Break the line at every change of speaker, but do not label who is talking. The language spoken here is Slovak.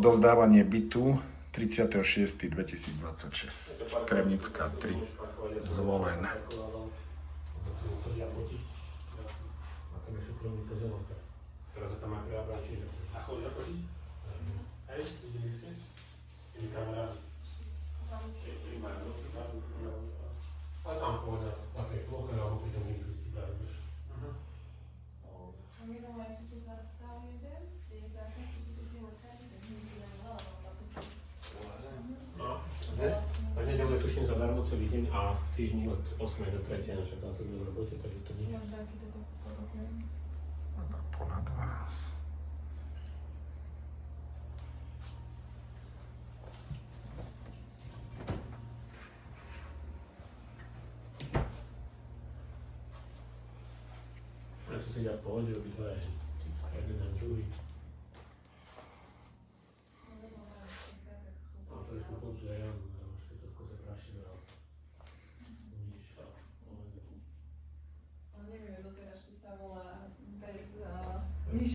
Dovzdávanie bytu 36.2026. Kremnická 3. Zvolen.
Teraz tam aj preabrančí. A chodí zafotiť? Hej, videli ste? Tými kamerami. A tam povedať, na tej ploche, alebo pri tom výkru ti dajú, vieš.
My máme tu zastav jeden, je zákaz, že tu bude lokálne, tak my budeme veľa
No, tak nedeľu je tuším zadarmo celý deň a v týždni od 8. do 3. naša táto v robote, tak je to nič.
Máš takýto podobné.
Ponad vás.
Ja som sedia v pohode, obidva je jeden a druhý.